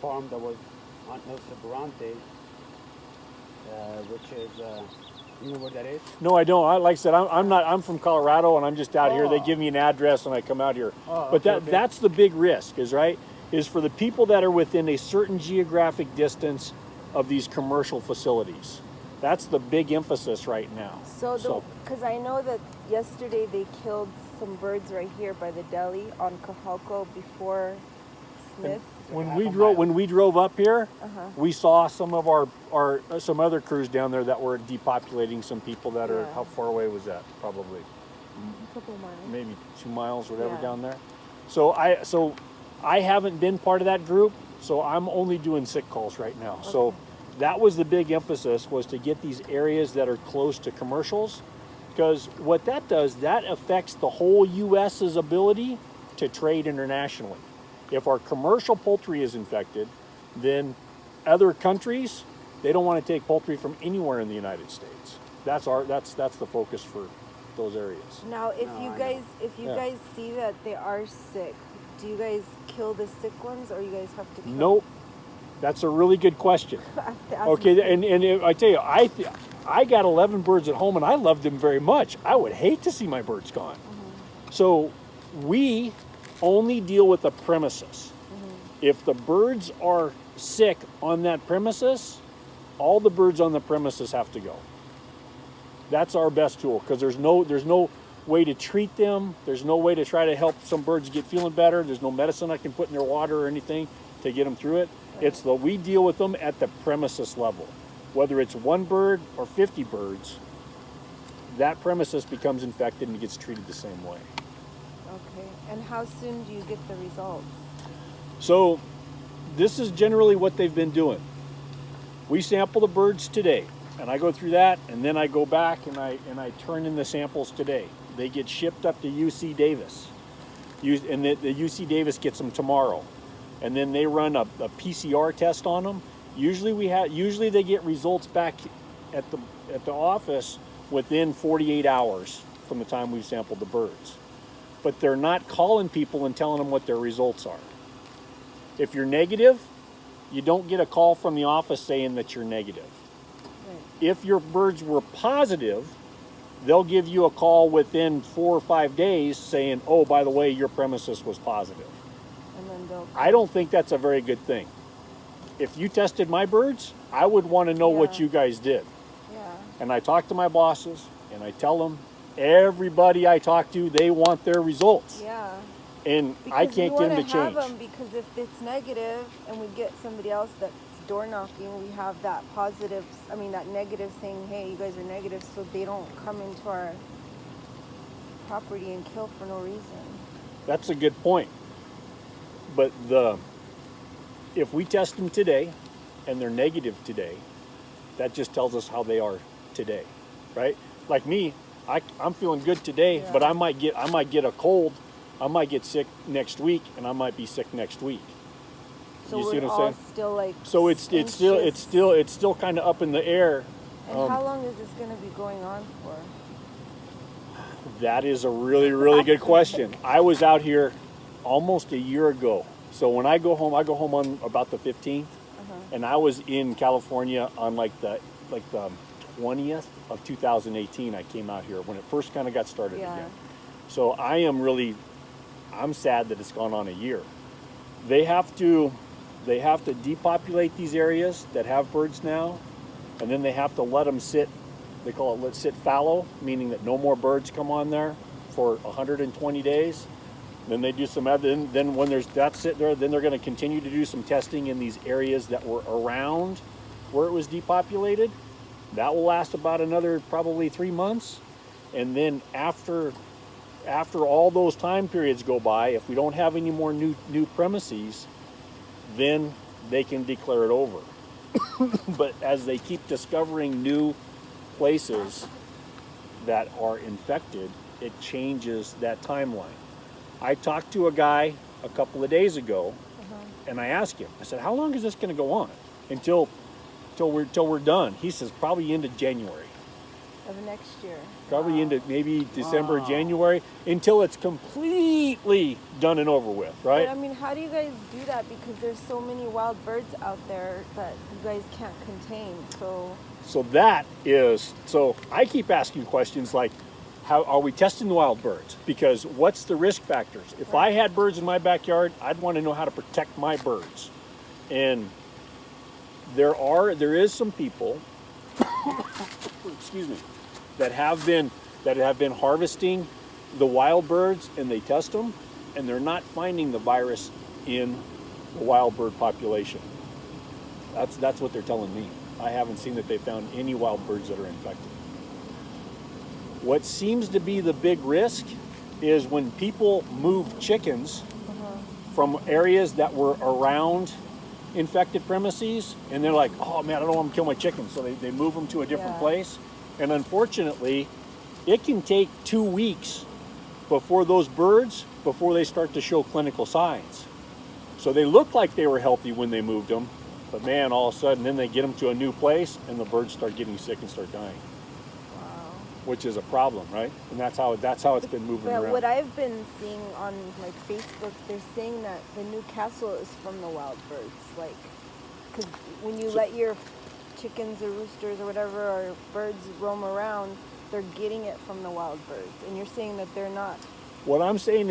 farm that was on El Sobrante, which is, you know where that is? No, I don't. Like I said, I'm from Colorado, and I'm just out here. They Oh. give me an address, and I come out here. Oh, But okay. that's the big risk, is for the people that are within a certain geographic distance of these commercial facilities. That's the big emphasis right now. So, because I know that yesterday they killed some birds right here by the deli on Cajalco before Smith. when we drove up here, we saw some of our some other crews down there that were depopulating some people that are. Yeah. How far away was that? Probably A couple miles. maybe 2 miles, whatever, Yeah. down there. So I haven't been part of that group, so I'm only doing sick calls right now. Okay. So that was the big emphasis, was to get these areas that are close to commercials, because what that does, that affects the whole U.S.'s ability to trade internationally. If our commercial poultry is infected, then other countries, they don't want to take poultry from anywhere in the United States. That's the focus for those areas. Now, if No, you I guys Yeah. guys see that they are sick, do you guys kill the sick ones, or you guys have to kill? Nope. That's a really good question. I have to ask Okay, you. and I tell you, I got 11 birds at home, and I love them very much. I would hate to see my birds gone. So we only deal with the premises. If the birds are sick on that premises, all the birds on the premises have to go. That's our best tool, because there's no way to treat them. There's no way to try to help some birds get feeling better. There's no medicine I can put in their water or anything to get them through it. It's we deal with them at the premises level. Whether it's one bird or 50 birds, that premises becomes infected and gets treated the same way. Okay. And how soon do you get the results? So this is generally what they've been doing. We sample the birds today, and I go through that, and then I go back and I turn in the samples today. They get shipped up to UC Davis, and the UC Davis gets them tomorrow, and then they run a PCR test on them. Usually they get results back at the office within 48 hours from the time we've sampled the birds. But they're not calling people and telling them what their results are. If you're negative, you don't get a call from the office saying that you're negative. Right. If your birds were positive, they'll give you a call within 4 or 5 days saying, oh, by the way, your premises was positive. And then they'll. I don't think that's a very good thing. If you tested my birds, I would want to know what Yeah. you guys did. Yeah. And I talk to my bosses, and I tell them, everybody I talk to, they want their results. Yeah. And Because I can't get them to we want change. to have them, because if it's negative and we get somebody else that's door knocking, we have that positive, that negative saying, hey, you guys are negative, so they don't come into our property and kill for no reason. That's a good point. But if we test them today and they're negative today, that just tells us how they are today, right? Like me, I'm feeling good today, Yeah. but I might get a cold. I might get sick next week, and I might be sick next week. So You we're see what I'm all saying? still like. So it's still kind of up in the air. And how long is this going to be going on for? That is a really, really good question. I was out here almost a year ago. So when I go home on about the 15th, and I was in California on like the 20th of 2018. I came out here when it first kind of got started Yeah. again. So I'm sad that it's gone on a year. They have to depopulate these areas that have birds now, and then they have to let them sit. They call it sit fallow, meaning that no more birds come on there for 120 days. Then they do some other. Then when that's sit there, then they're going to continue to do some testing in these areas that were around where it was depopulated. That will last about another probably 3 months, and then after all those time periods go by, if we don't have any more new premises, then they can declare it over. But as they keep discovering new places that are infected, it changes that timeline. I talked to a guy a couple of days ago, and I asked him, I said, how long is this going to go on until we're done? He says probably into January. of next year. Probably into maybe December, January, until it's completely done and over with, right? But I mean, how do you guys do that? Because there's so many wild birds out there that you guys can't contain. So So I keep asking questions like, how are we testing the wild birds? Because what's the risk factors? If I had birds in my backyard, I'd want to know how to protect my birds. And there is some people, excuse me, that have been harvesting the wild birds, and they test them, and they're not finding the virus in the wild bird population. That's what they're telling me. I haven't seen that they found any wild birds that are infected. What seems to be the big risk is when people move chickens from areas that were around infected premises, and they're like, oh man, I don't want to kill my chickens, so they move them to a different place. And unfortunately, it can take 2 weeks before they start to show clinical signs. So they look like they were healthy when they moved them, but man, all of a sudden, then they get them to a new place, and the birds start getting sick and start dying. wow. Which is a problem, right? And that's how it's been moving But around. what I've been seeing on like Facebook, they're saying that the Newcastle is from the wild birds, like, because when you let your chickens or roosters or whatever or birds roam around, they're getting it from the wild birds, and you're saying that they're not. What I'm saying